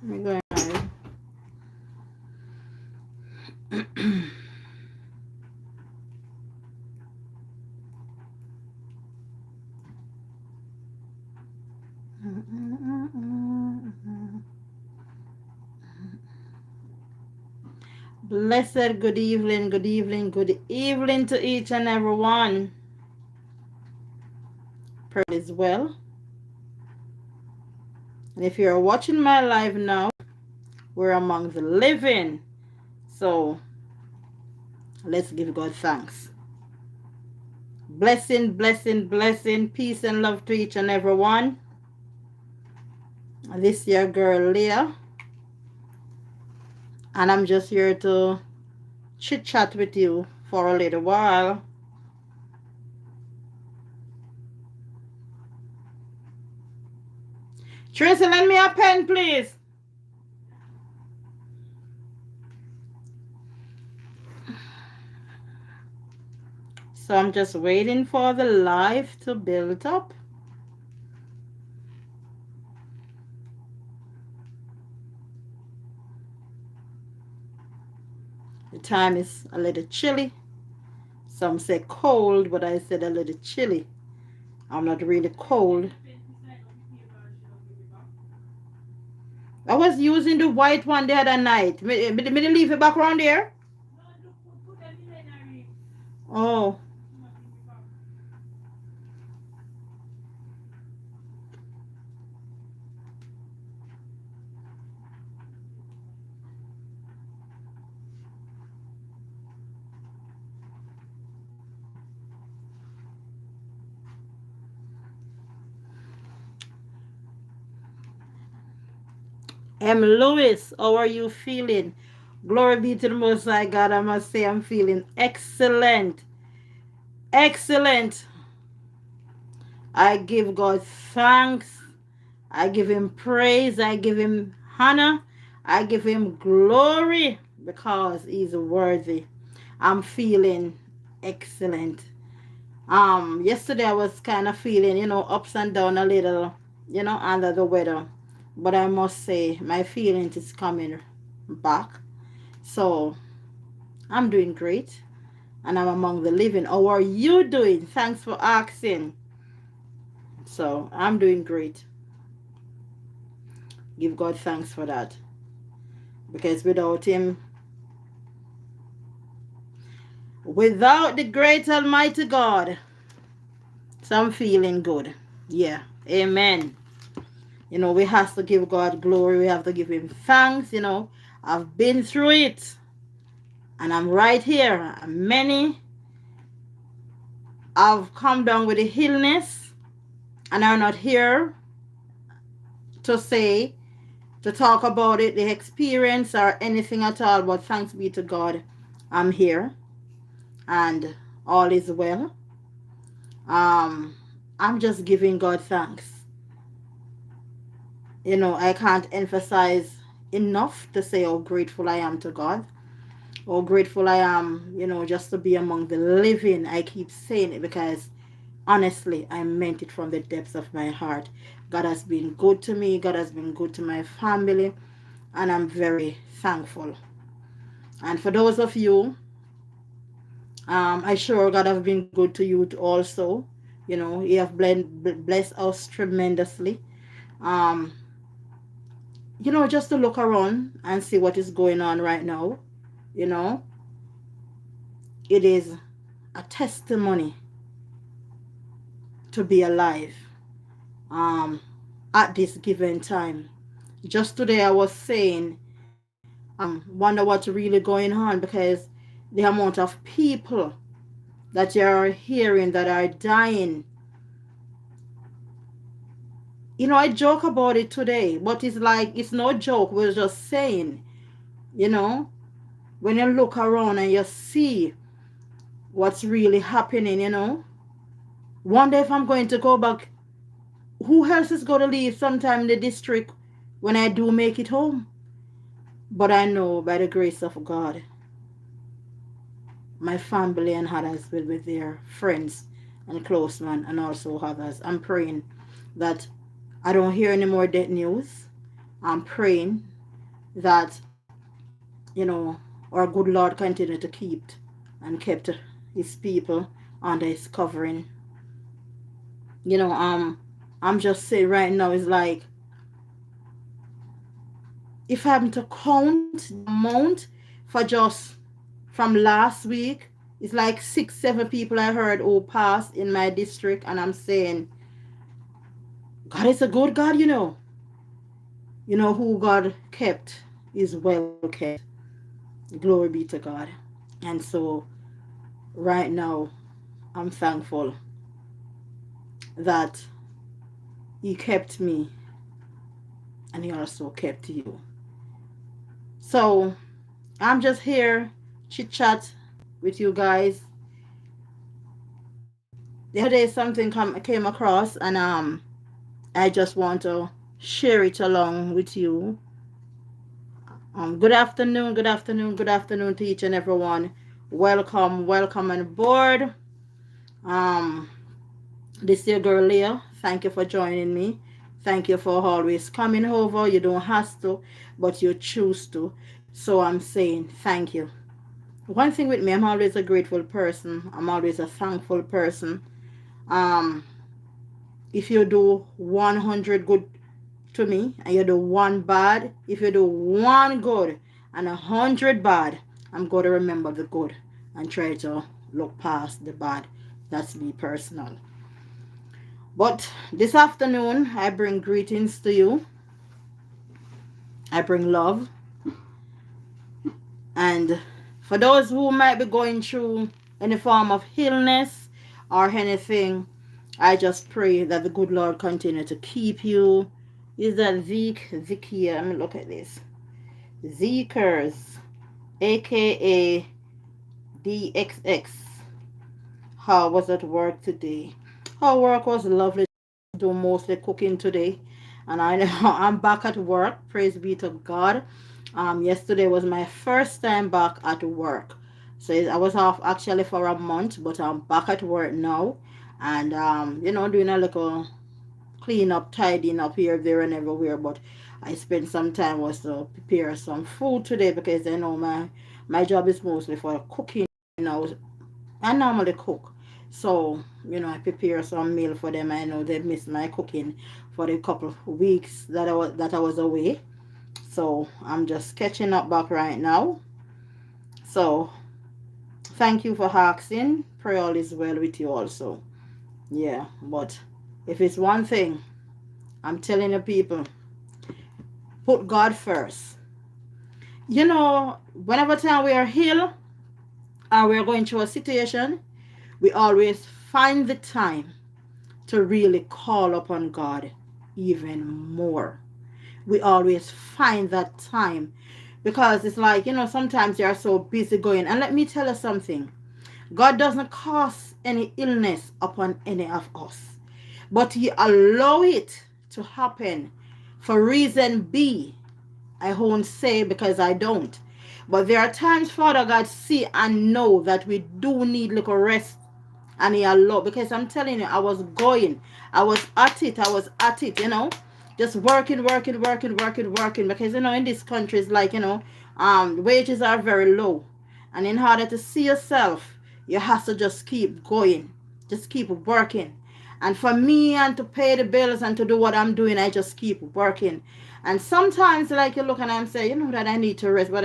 I'm going live. Blessed good evening, good evening, good evening to each and every one. Pray as well. And if you're watching my live now, we're among the living. So let's give God thanks. Blessing, blessing, blessing, peace and love to each and every one. This your girl Leah. And I'm just here to chit chat with you for a little while. Tracy, lend me a pen, please. So I'm just waiting for the live to build up. The time is a little chilly. Some say cold, but I said a little chilly. I'm not really cold. I was using the white one the other night. Me leave it back around there? Oh. M. Lewis, how are you feeling? Glory be to the Most High God. I must say I'm feeling excellent. Excellent. I give God thanks. I give him praise. I give him honor. I give him glory because he's worthy. I'm feeling excellent. Yesterday I was kind of feeling, ups and down a little, under the weather. But I must say my feelings is coming back. So I'm doing great. And I'm among the living. How are you doing? Thanks for asking. So I'm doing great. Give God thanks for that. Because without the great almighty God, so I'm feeling good. Yeah. Amen. We have to give God glory. We have to give him thanks. I've been through it. And I'm right here. Many have come down with the illness and are not here to talk about it, the experience or anything at all. But thanks be to God, I'm here and all is well. I'm just giving God thanks. I can't emphasize enough to say how grateful I am to God. How grateful I am, just to be among the living. I keep saying it because honestly, I meant it from the depths of my heart. God has been good to me. God has been good to my family. And I'm very thankful. And for those of you, I sure God have been good to you also. He have blessed us tremendously. Just to look around and see what is going on right now. It is a testimony to be alive at this given time. Just today I was saying, wonder what's really going on, because the amount of people that you're hearing that are dying. I joke about it today, but it's like, it's no joke. We're just saying, when you look around and you see what's really happening, wonder if I'm going to go back. Who else is going to leave sometime in the district when I do make it home? But I know by the grace of God, my family and others will be there, friends and close ones and also others. I'm praying that I don't hear any more death news. I'm praying that, our good Lord continue to keep and kept his people under his covering. You know, I'm just saying right now, it's like, if I'm to count the amount for just from last week, it's like 6, 7 people I heard who passed in my district, and I'm saying, God is a good God, who God kept is well kept. Glory be to God. And so right now, I'm thankful that he kept me and he also kept you. So I'm just here chit chat with you guys. The other day something came across, and I just want to share it along with you. Good afternoon, good afternoon, good afternoon to each and everyone. Welcome, welcome on board. Um, this is your girl Leah. Thank you for joining me. Thank you for always coming over. You don't have to, but you choose to. So I'm saying thank you. One thing with me, I'm always a grateful person. I'm always a thankful person. Um, if you do 100 good to me and you do one bad, if you do one good and 100 bad, I'm going to remember the good and try to look past the bad. That's me personal. But this afternoon, I bring greetings to you. I bring love. And for those who might be going through any form of illness or anything, I just pray that the good Lord continue to keep you. Is that Zekia? Let me look at this. Zekers, aka DXX. How was at work today? Our work was lovely. Do mostly cooking today, and I'm back at work. Praise be to God. Yesterday was my first time back at work, so I was off actually for a month, but I'm back at work now, and doing a little clean up, tidying up here, there, and everywhere. But I spent some time was to prepare some food today because I know my job is mostly for cooking. I normally cook. So, I prepare some meal for them. I know they miss my cooking for the couple of weeks that I was away. So I'm just catching up back right now. So thank you for asking. Pray all is well with you also. Yeah, but if it's one thing, I'm telling the people, put God first. Whenever time we are ill or we are going through a situation, we always find the time to really call upon God even more. We always find that time because it's like, sometimes you are so busy going. And let me tell you something. God doesn't cause any illness upon any of us, but he allow it to happen for reason B. I won't say because I don't. But there are times, Father God, see and know that we do need little rest, and he allowed, because I'm telling you, I was at it, just working, because in this country it's like, wages are very low, and in order to see yourself, you have to just keep going, just keep working. And for me, and to pay the bills and to do what I'm doing, I just keep working. And sometimes, like, you look and I'm saying, that I need to rest, but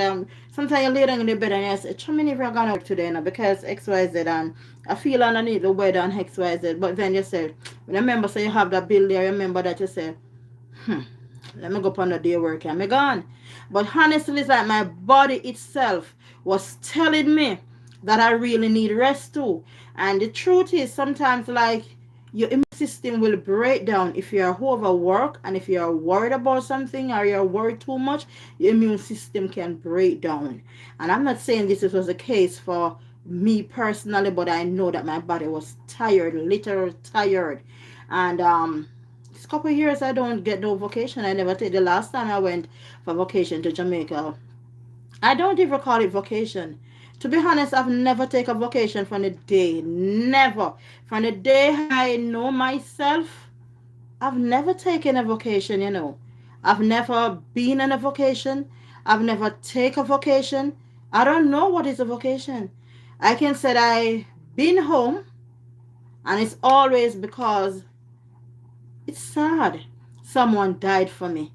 sometimes you lay down in the bed and you say, how many if I'm gonna work today, because XYZ, and I feel underneath the weather and XYZ. But then you say, remember, so you have that bill there, remember that you say, let me go up on the day work and I'm gone. But honestly, it's like my body itself was telling me that I really need rest too. And the truth is, sometimes, like, your immune system will break down if you are overworked, and if you are worried about something or you're worried too much, your immune system can break down. And I'm not saying this was the case for me personally, but I know that my body was tired, literally tired. And this couple of years I don't get no vacation. I never take. The last time I went for vacation to Jamaica, I don't even call it vacation. To be honest, I've never taken a vacation from the day. Never. From the day I know myself, I've never taken a vacation. I've never been on a vacation. I've never take a vacation. I don't know what is a vacation. I can say that I been home, and it's always because it's sad. Someone died for me.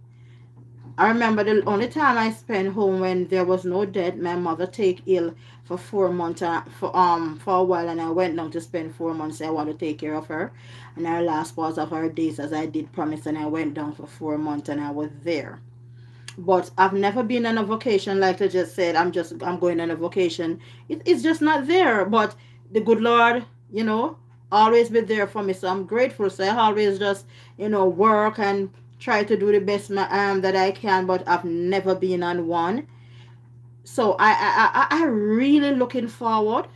I remember the only time I spent home when there was no death. My mother take ill for 4 months, for a while, and I went down to spend 4 months. I want to take care of her, and our last part of her days, as I did promise, and I went down for 4 months, and I was there. But I've never been on a vacation like I just said. I'm going on a vacation. It's just not there. But the good Lord, always be there for me. So I'm grateful. So I always just work and try to do the best that I can. But I've never been on one. So I really looking forward,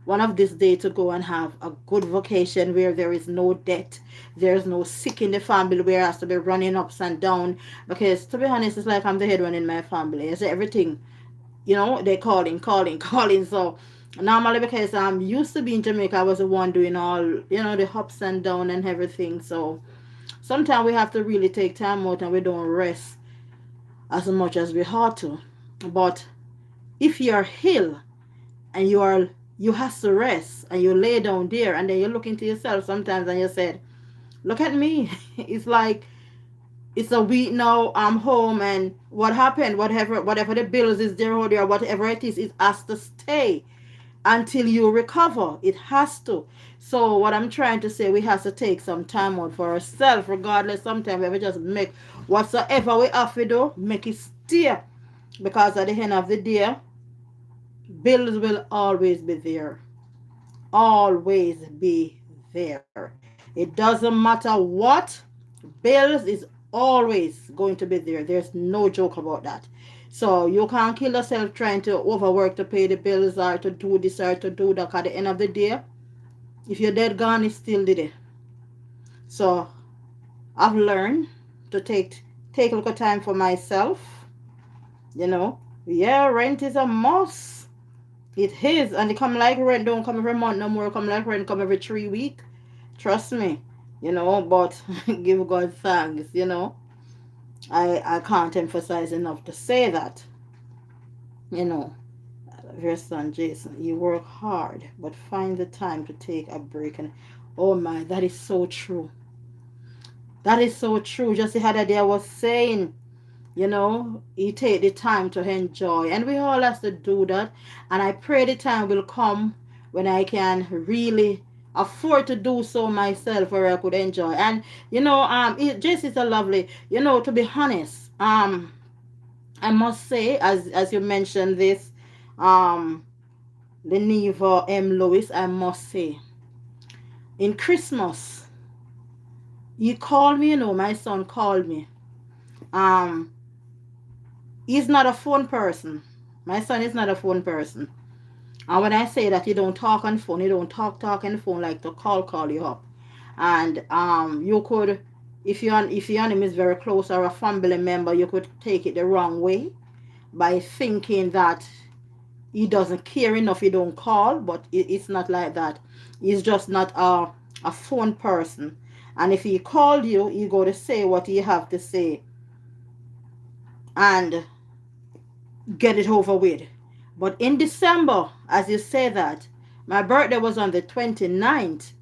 one of these days to go and have a good vacation where there is no death, there's no sick in the family where I have to be running ups and down. Because to be honest, it's like I'm the head one in my family. It's everything, they calling, calling, calling. So normally, because I'm used to being in Jamaica, I was the one doing all, the ups and down and everything. So sometimes we have to really take time out and we don't rest as much as we ought to. But if you're ill and you have to rest and you lay down there and then you look into yourself sometimes and you said, look at me. It's like it's a week now, I'm home, and what happened? Whatever the bills is there or whatever it has to stay until you recover. It has to. So what I'm trying to say, we have to take some time out for ourselves, regardless. Sometimes we have to just make whatsoever we have to do, make it stay. Because at the end of the day, bills will always be there. Always be there. It doesn't matter what, bills is always going to be there. There's no joke about that. So you can't kill yourself trying to overwork to pay the bills or to do this or to do that. At the end of the day, if you're dead gone, it's still there. So I've learned to take a little time for myself. Yeah, rent is a must. It is, and it come like rent don't come every month no more. Come like rent come every 3 week. Trust me, But give God thanks. I can't emphasize enough to say that. You know, your son Jason, you work hard, but find the time to take a break. And oh my, that is so true. That is so true. Just the other day I was saying, you take the time to enjoy, and we all have to do that. And I pray the time will come when I can really afford to do so myself, where I could enjoy. And it just is a lovely, to be honest, I must say, as you mentioned this, um the Neva M. Lewis, I must say, in Christmas, he called me, my son called me. um he's not a phone person. My son is not a phone person. And when I say that, he don't talk on phone, he don't talk on phone, like to call you up. And you could, if your name is very close or a family member, you could take it the wrong way by thinking that he doesn't care enough, he don't call. But it's not like that. He's just not a phone person. And if he called you, he go to say what he have to say and get it over with. But in December, as you say that, my birthday was on the 29th.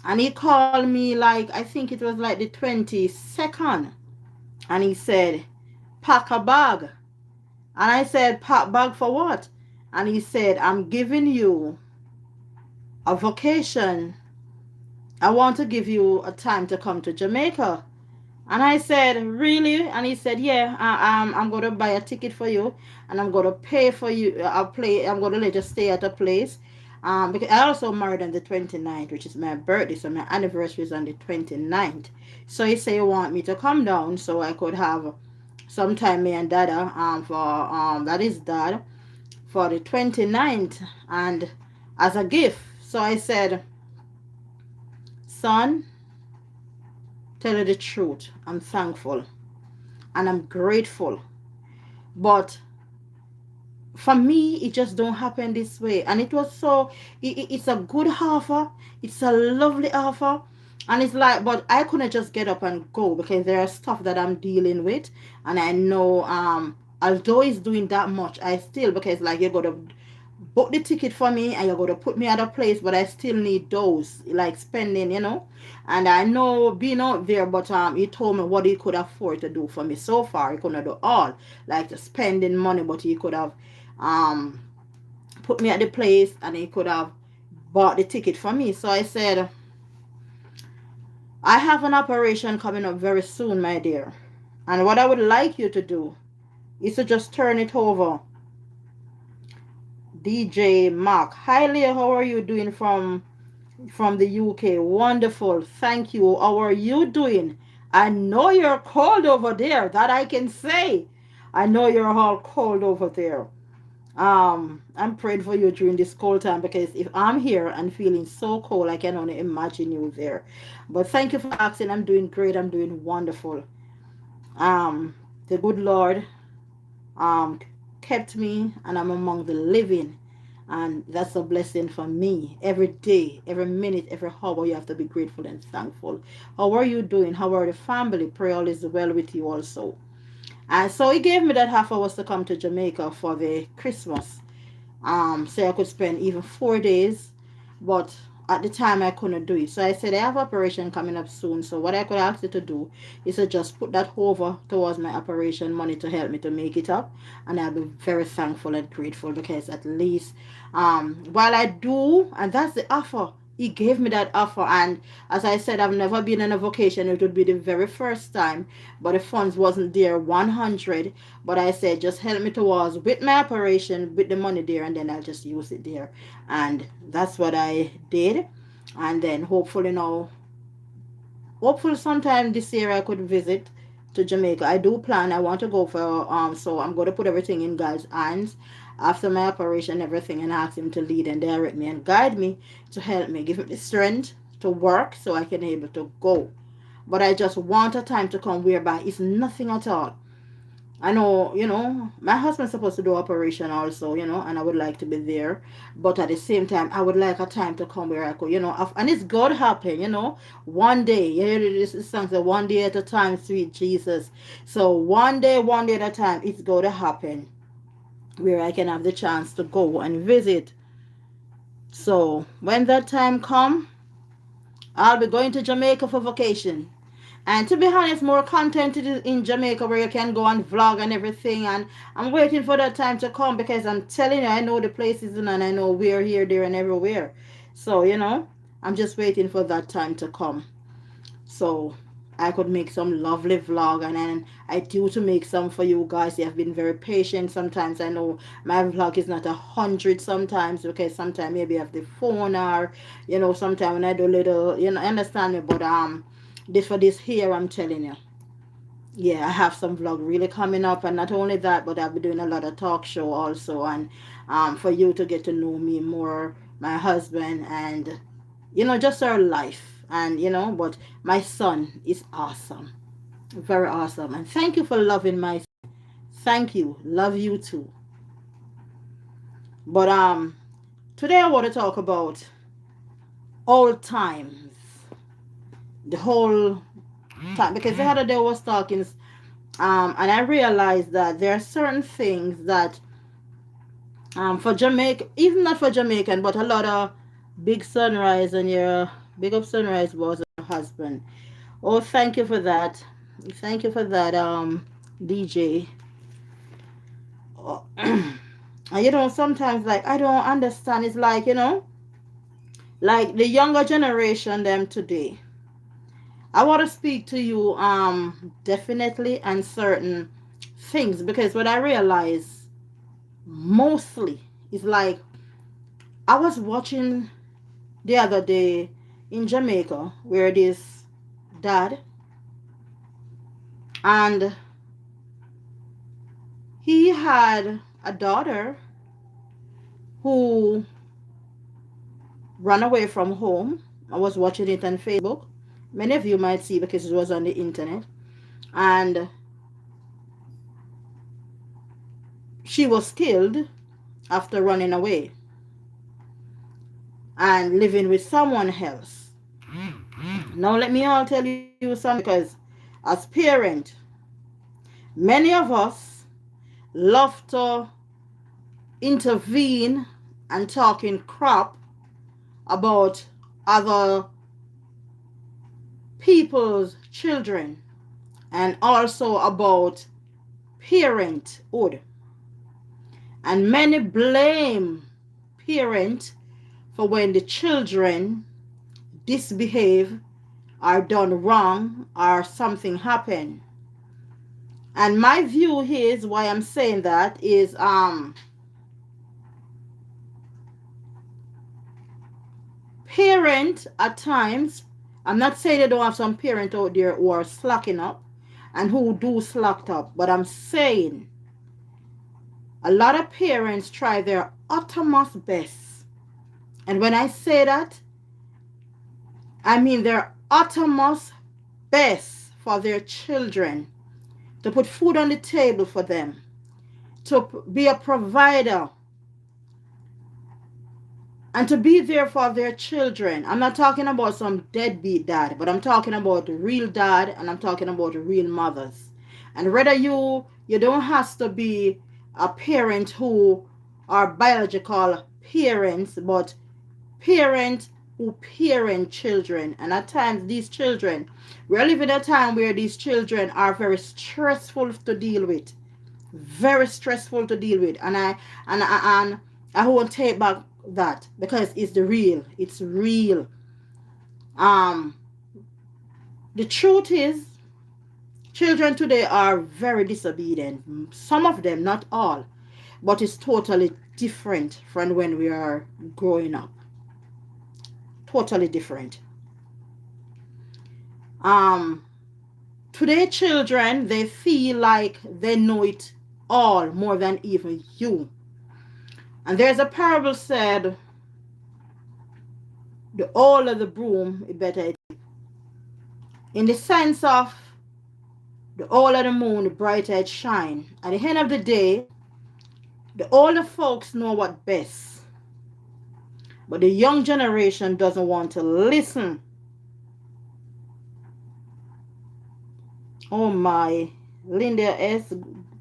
And he called me, like, I think it was like the 22nd. And he said, pack a bag. And I said, pack bag for what? And he said, I'm giving you a vacation. I want to give you a time to come to Jamaica. And I said, really? And he said, yeah, I'm going to buy a ticket for you, and I'm going to pay for you. I'm going to let you stay at a place. Because I also married on the 29th, which is my birthday. So my anniversary is on the 29th. So he said he want me to come down so I could have some time, me and Dada, that is Dad, for the 29th, and as a gift. So I said, son, tell you the truth, I'm thankful and I'm grateful, but for me it just don't happen this way. And it was so it's a good offer, it's a lovely offer, And it's like, but I couldn't just get up and go because there are stuff that I'm dealing with. And I know, although it's doing that much, I still, because like you're going to book the ticket for me and you're going to put me at a place, but I still need those, like spending, And I know being out there, but he told me what he could afford to do for me so far. He couldn't do all, like the spending money, but he could have um put me at the place and he could have bought the ticket for me. So I said, I have an operation coming up very soon, my dear. And what I would like you to do is to just turn it over. DJ Mark. Hi Leah, how are you doing from the UK? Wonderful. Thank you. How are you doing? I know you're cold over there. That I can say. I know you're all cold over there. I'm praying for you during this cold time because if I'm here and feeling so cold, I can only imagine you there. But thank you for asking. I'm doing great. I'm doing wonderful. Um, the good Lord um kept me and I'm among the living. And that's a blessing for me. Every day, every minute, every hour, you have to be grateful and thankful. How are you doing? How are the family? Pray all is well with you also. And so he gave me that half hours to come to Jamaica for the Christmas. So I could spend even 4 days, but at the time I couldn't do it. So I said I have operation coming up soon. So what I could ask you to do is to just put that over towards my operation money to help me to make it up, and I'll be very thankful and grateful because at least while I do, and that's the offer. He gave me that offer, and as I said, I've never been on a vacation. It would be the very first time, but the funds wasn't there 100. But I said, just help me towards with my operation, with the money there, and then I'll just use it there. And that's what I did. And then hopefully sometime this year I could visit to Jamaica. I do plan. I want to go for so I'm going to put everything in God's hands after my operation, everything, and ask Him to lead and direct me and guide me to help me, give me the strength to work so I can able to go. But I just want a time to come whereby it's nothing at all. I know, my husband's supposed to do operation also, and I would like to be there. But at the same time, I would like a time to come where I could, and it's God happen, one day. This song says, one day at a time, sweet Jesus. So one day at a time, it's going to happen where I can have the chance to go and visit. So when that time come, I'll be going to Jamaica for vacation. And to be honest, more content in Jamaica where you can go and vlog and everything. And I'm waiting for that time to come because I'm telling you, I know the places and I know where, here, there, and everywhere. So, I'm just waiting for that time to come. So I could make some lovely vlog, and then I do to make some for you guys. You have been very patient. Sometimes I know my vlog is not 100 sometimes because sometimes maybe I have the phone, or sometimes when I do little, understand me. But this for this here, I'm telling you, yeah, I have some vlog really coming up. And not only that, but I'll be doing a lot of talk show also, and for you to get to know me more, my husband, and just our life. And but my son is awesome, very awesome. And thank you for loving my son. Thank you, love you too. But today I want to talk about old times, the whole time, because the other day I was talking, and I realized that there are certain things that for Jamaica, even not for Jamaican, but a lot of big sunrise, and your big up sunrise was a husband. Oh, thank you for that. Thank you for that, DJ. Oh, and sometimes like I don't understand. It's like like the younger generation them today. I want to speak to you definitely and certain things, because what I realize mostly is like I was watching the other day in Jamaica where this dad, and he had a daughter who ran away from home. I was watching it on Facebook. Many of you might see because it was on the internet. And she was killed after running away and living with someone else. Now let me all tell you something, because as parent, many of us love to intervene and talking crap about other people's children, and also about parenthood. And many blame parent for when the children misbehave or done wrong or something happen. And my view is, why I'm saying that is, parent at times, I'm not saying they don't have some parent out there who are slacking up and who do slacked up, but I'm saying a lot of parents try their uttermost best. And when I say that, I mean their uttermost best for their children, to put food on the table for them, to be a provider, and to be there for their children. I'm not talking about some deadbeat dad, but I'm talking about the real dad, and I'm talking about the real mothers. And whether you don't have to be a parent who are biological parents, but parent who parent children. And at times these children, we're living a time where these children are very stressful to deal with, very stressful to deal with. And I won't take back that, because it's real. um the truth is, children today are very disobedient. Some of them, not all, but it's totally different from when we are growing up. Totally different. um Today children, they feel like they know it all more than even you. And there's a parable said, the older the broom, the better it is. In the sense of, the older the moon, the brighter it shine. At the end of the day, the older folks know what best. But the young generation doesn't want to listen. Oh my. Linda S.,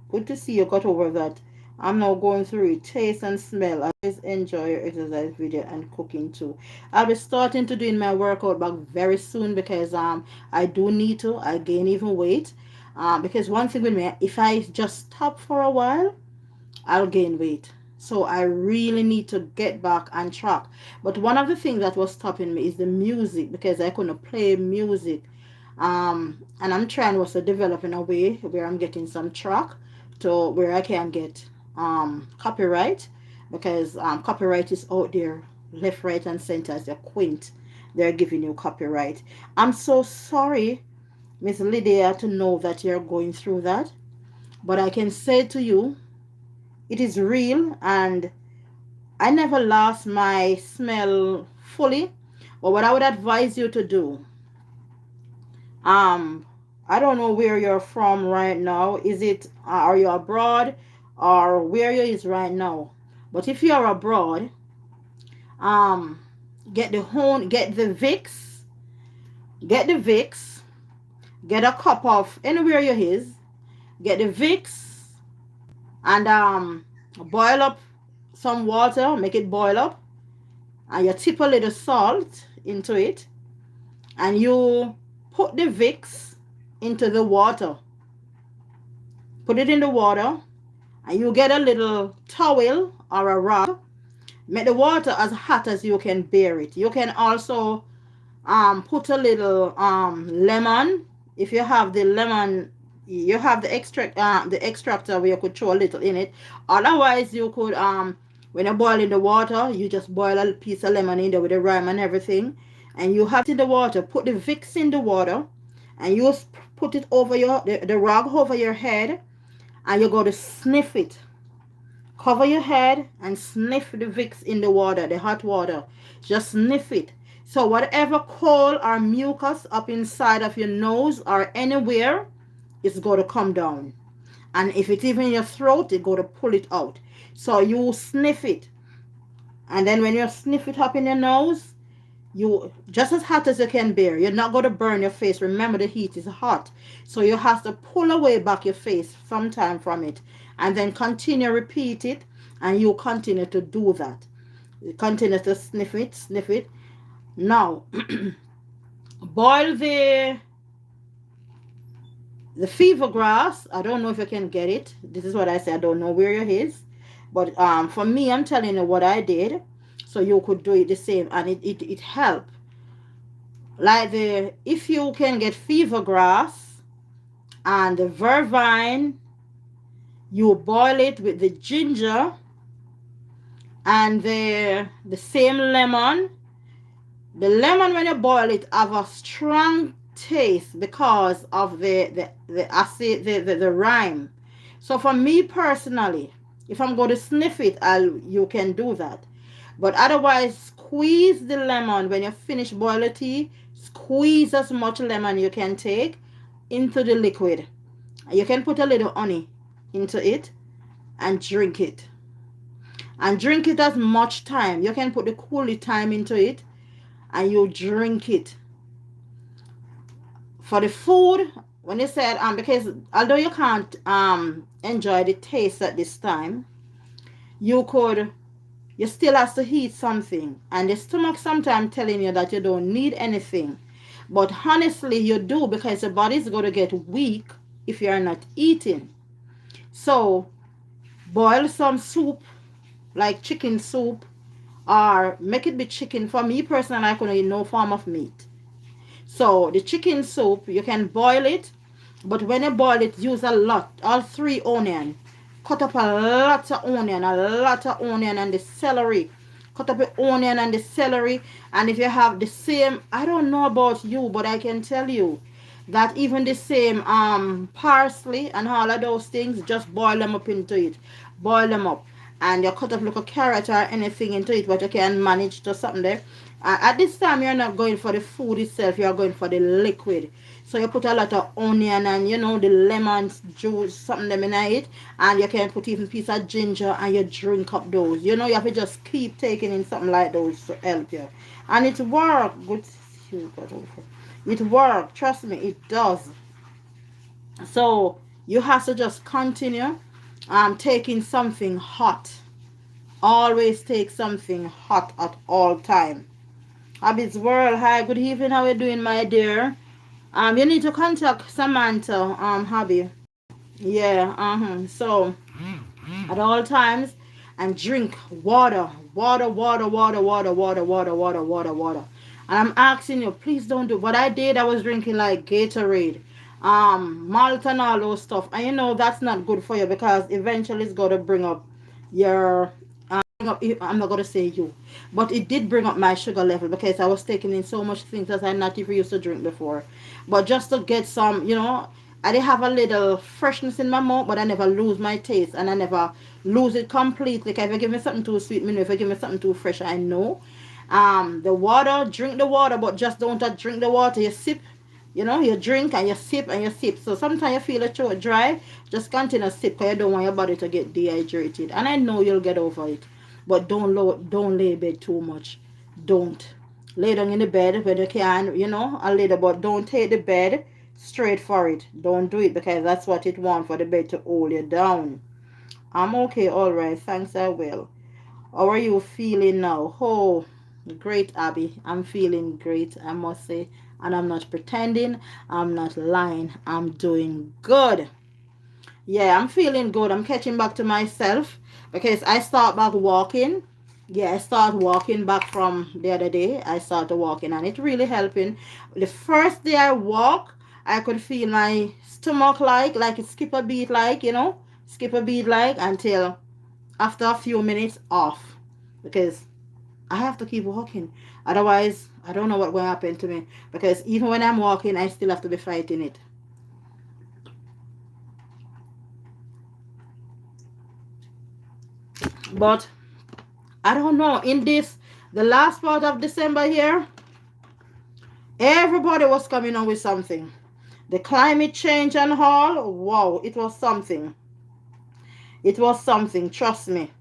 good to see you got over that. I'm now going through it. Taste and smell. I always enjoy your exercise video and cooking too. I'll be starting to doing my workout back very soon, because I do need to. I gain even weight. Because one thing with me, if I just stop for a while, I'll gain weight. So I really need to get back on track. But one of the things that was stopping me is the music, because I couldn't play music. And I'm trying also develop in a way where I'm getting some track to where I can get copyright, because copyright is out there left, right, and center. As a quint, they're giving you copyright. I'm so sorry, Miss Lydia, to know that you're going through that, but I can say to you, it is real, and I never lost my smell fully. But what I would advise you to do, I don't know where you're from right now. Is it are you abroad, or where you is right now? But if you're abroad, um, get the Vicks, get the Vicks, get a cup of anywhere you is, get the Vicks, and boil up some water, make it boil up, and you tip a little salt into it, and you put the Vicks into the water. Put it in the water, and you get a little towel or a rag. Make the water as hot as you can bear it. You can also put a little lemon. If you have the lemon, you have the extractor where you could throw a little in it. Otherwise, you could when you're boiling the water, you just boil a piece of lemon in there with the lime and everything, and you have it in the water. Put the Vicks in the water, and you put it over the rag over your head, and you go to sniff it. Cover your head and sniff the Vicks in the water, the hot water. Just sniff it. So whatever cold or mucus up inside of your nose or anywhere, it's going to come down. And if it's even in your throat, it's going to pull it out. So you sniff it. And then when you sniff it up in your nose, You just as hot as you can bear. You're not going to burn your face. Remember, the heat is hot. So you have to pull away back your face sometime from it. And then continue, repeat it. And you continue to do that. You continue to sniff it, sniff it. Now, boil the fever grass. I don't know if you can get it. This is what I say. I don't know where it is. But for me, I'm telling you what I did. So you could do it the same. And it helped. Like if you can get fever grass and the vervine, you boil it with the ginger and the same lemon. The lemon, when you boil it, have a strong taste because of the acid, the rime. So for me personally, if I'm going to sniff it, you can do that. But otherwise, squeeze the lemon when you finish boiling tea. Squeeze as much lemon you can take into the liquid. You can put a little honey into it and drink it. And drink it as much time. You can put the coolie time into it and you drink it. For the food, when you said because although you can't enjoy the taste at this time, you still have to eat something. And the stomach sometimes telling you that you don't need anything. But honestly, you do, because your body is going to get weak if you are not eating. So boil some soup, like chicken soup, or make it be chicken. For me personally, I couldn't eat no form of meat. So the chicken soup, you can boil it, but when you boil it, use a lot, all 3 onion. Cut up a lot of onion and the celery. Cut up the onion and the celery. And if you have the same, I don't know about you, but I can tell you that even the same parsley and all of those things, just boil them up into it. Boil them up. And you cut up like a carrot or anything into it, but you can manage to something there. At this time, you're not going for the food itself, you're going for the liquid. So you put a lot of onion and the lemon juice, something them in it. And you can put even a piece of ginger and you drink up those. You have to just keep taking in something like those to help you. And it works. Good. It works. Trust me, it does. So you have to just continue taking something hot. Always take something hot at all time. Habits World, hi, good evening. How are you doing, my dear? You need to contact Samantha, Hobby. Yeah, So at all times, and drink water, water, water, water, water, water, water, water, water, water. And I'm asking you, please don't do what I did. I was drinking like Gatorade, malt and all those stuff. And that's not good for you, because eventually it's gonna bring up your I'm not gonna say you, but it did bring up my sugar level, because I was taking in so much things that I not even used to drink before. But just to get some, I did have a little freshness in my mouth, but I never lose my taste, and I never lose it completely. Like if you give me something too sweet, if you give me something too fresh, I know. The water, drink the water, but just don't drink the water. You sip, you drink and you sip and you sip. So sometimes you feel your throat dry, just continue to sip, because you don't want your body to get dehydrated. And I know you'll get over it. But don't lay in bed too much. Don't. Lay down in the bed when you can, a little, but don't take the bed straight for it. Don't do it, because that's what it wants, for the bed to hold you down. I'm okay, alright. Thanks, I will. How are you feeling now? Oh, great, Abby. I'm feeling great, I must say. And I'm not pretending. I'm not lying. I'm doing good. Yeah, I'm feeling good. I'm catching back to myself, because I start back walking. Yeah, I start walking back from the other day. I started walking and it really helping. The first day I walk, I could feel my stomach like it skip a beat, skip a beat, until after a few minutes off, because I have to keep walking. Otherwise, I don't know what will happen to me, because even when I'm walking, I still have to be fighting it. But I don't know, in the last part of December here, everybody was coming on with something. The climate change and all, wow, it was something. It was something, trust me.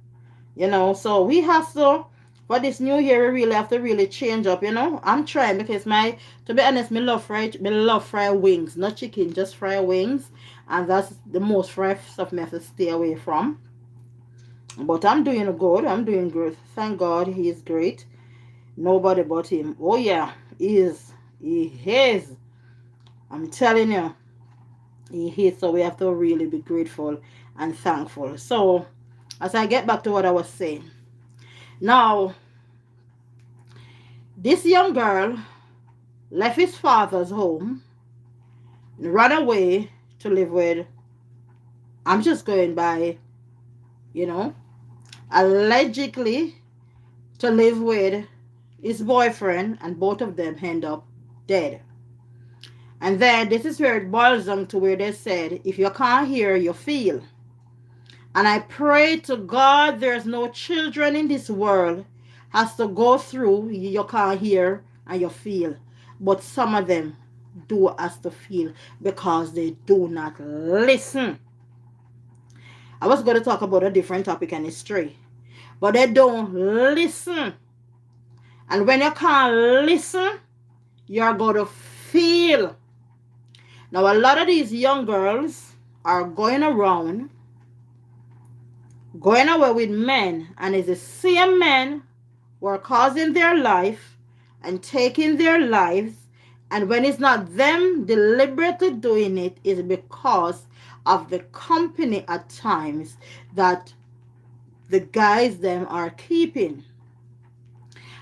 So we have to For this new year, we really have to really change up, you know. I'm trying because to be honest, me love fried wings, not chicken, just fried wings, and that's the most fried stuff me have to stay away from. But I'm doing good. I'm doing good. Thank God, He is great. Nobody but Him. Oh yeah, He is. He is. I'm telling you, He is. So we have to really be grateful and thankful. So as I get back to what I was saying, now this young girl left his father's home and ran away to live with, I'm just going by, you know, allegedly to live with his boyfriend, and both of them end up dead. And then this is where it boils down to where they said, if you can't hear, you feel. And I pray to God there's no children in this world has to go through you can't hear and you feel. But some of them do has to feel because they do not listen. I was going to talk about a different topic and history, but they don't listen. And when you can't listen, you're going to feel. Now, a lot of these young girls are going around, going away with men, and it's the same men who are causing their life and taking their lives. And when it's not them deliberately doing it, it's because of the company at times that the guys them are keeping.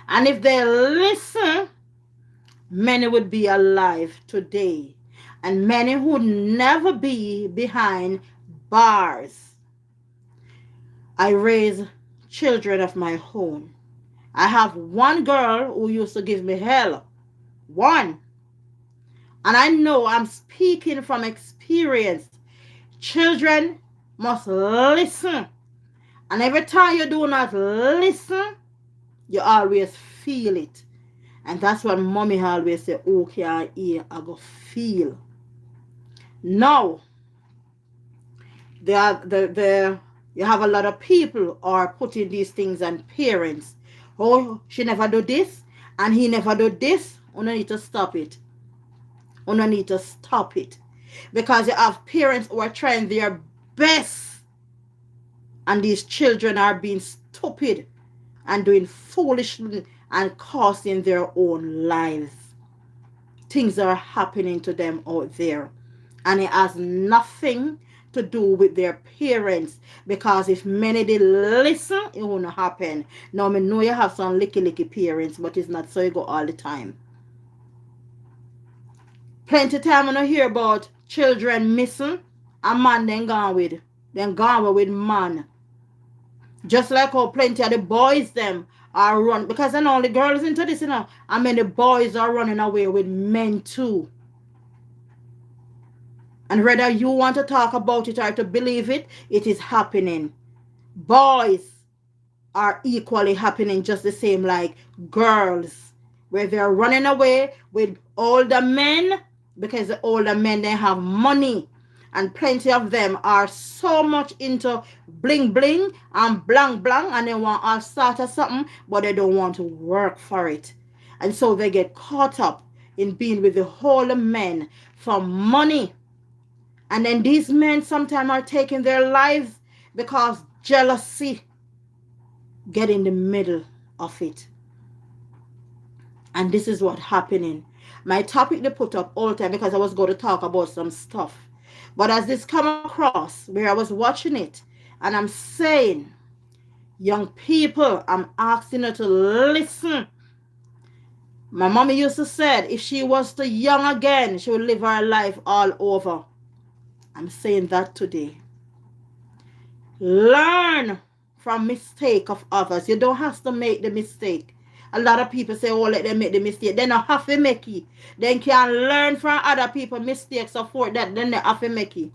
And if they listen, many would be alive today, and many would never be behind bars. I raise children of my own. I have one girl who used to give me hell. One. And I know I'm speaking from experience. Children must listen. And every time you do not listen, you always feel it. And that's what mommy always say, okay, I hear, I go feel. Now, you have a lot of people are putting these things on parents. Oh, she never do this, and he never do this. You need to stop it. You need to stop it. Because you have parents who are trying their best, and these children are being stupid and doing foolishly and costing their own lives. Things are happening to them out there, and it has nothing to do with their parents, because if many did listen, it won't happen. Now, I know you have some licky parents, but it's not so you go all the time. Plenty time when I hear about children missing, a man then gone with man. Just like how plenty of the boys them are run, because I know the girls into this, I mean the boys are running away with men too. And whether you want to talk about it or to believe it, it is happening. Boys are equally happening just the same like girls, where they're running away with older men because the older men, they have money. And plenty of them are so much into bling bling and blang blang, and they want to start or something, but they don't want to work for it. And so they get caught up in being with the older men for money. And then these men sometimes are taking their lives because jealousy get in the middle of it. And this is what's happening. My topic they put up all the time because I was going to talk about some stuff. But as this come across where I was watching it, and I'm saying, young people, I'm asking you to listen. My mommy used to say, if she was too young again, she would live her life all over. I'm saying that today. Learn from mistake of others. You don't have to make the mistake. A lot of people say, oh, let them make the mistake. They don't have to make it. They can learn from other people's mistakes or for that. Then they have to make it.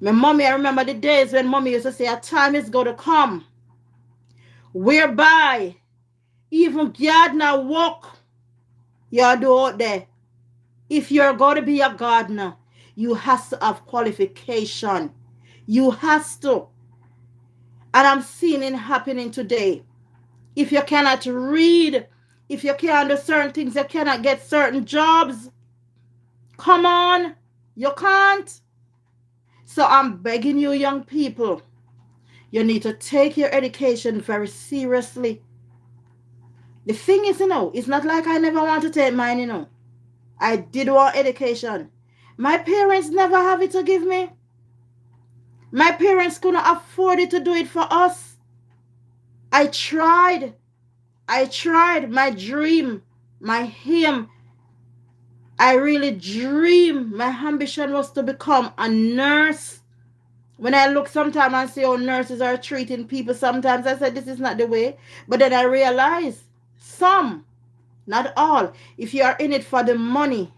My mommy, I remember the days when mommy used to say, a time is going to come whereby even gardener work you do out there. If you're going to be a gardener, you have to have qualification. You have to. And I'm seeing it happening today. If you cannot read, if you can't do certain things, you cannot get certain jobs. Come on, you can't. So I'm begging you, young people, you need to take your education very seriously. The thing is, it's not like I never want to take mine. I did want education. My parents never have it to give me. My parents couldn't afford it to do it for us. I tried. I tried. My dream, my aim, I really dream. My ambition was to become a nurse. When I look sometimes and see how nurses are treating people, sometimes I said this is not the way. But then I realize some, not all. If you are in it for the money,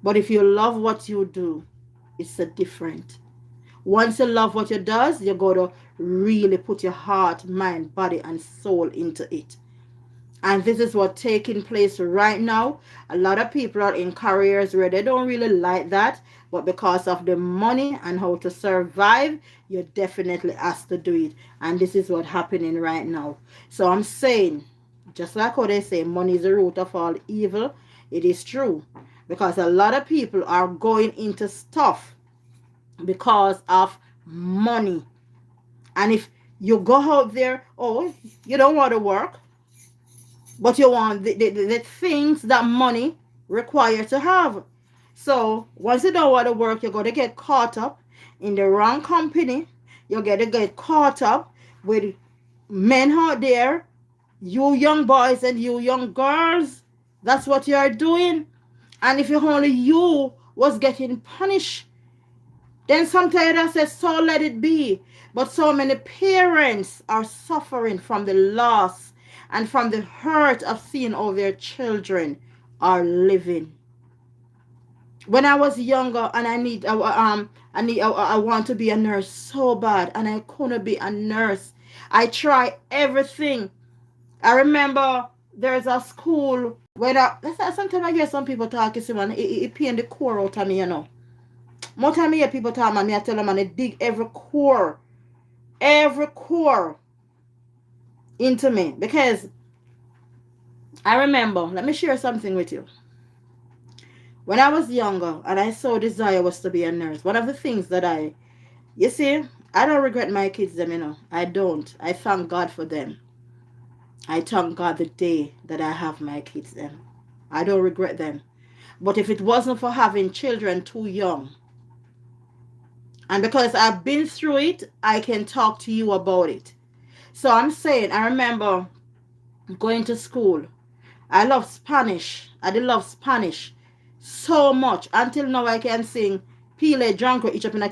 but if you love what you do, it's a different. Once you love what you does, you got to really put your heart, mind, body, and soul into it. And this is what's taking place right now. A lot of people are in careers where they don't really like that, but because of the money and how to survive, you definitely has to do it. And this is what's happening right now. So I'm saying, just like how they say, money is the root of all evil, it is true. Because a lot of people are going into stuff because of money. And if you go out there, oh, you don't want to work, but you want the things that money requires to have. So once you don't want to work, you're going to get caught up in the wrong company. You're going to get caught up with men out there, you young boys and you young girls. That's what you're doing. And if only you was getting punished, then sometimes I say, so let it be. But so many parents are suffering from the loss and from the hurt of seeing how their children are living. When I was younger and I want to be a nurse so bad and I couldn't be a nurse. I tried everything. I remember there's a school where sometimes I hear some people talk, you see, man, it pain the core out of me. More time I hear people talk, man, I tell them, man, they dig every core into me. Because I remember, let me share something with you. When I was younger and I so desire was to be a nurse, one of the things that you see, I don't regret my kids, them. I don't. I thank God for them. I thank God the day that I have my kids, them. I don't regret them. But if it wasn't for having children too young, and because I've been through it, I can talk to you about it. So I'm saying, I remember going to school. I love Spanish. I did love Spanish so much. Until now I can sing Pile Dranko each up in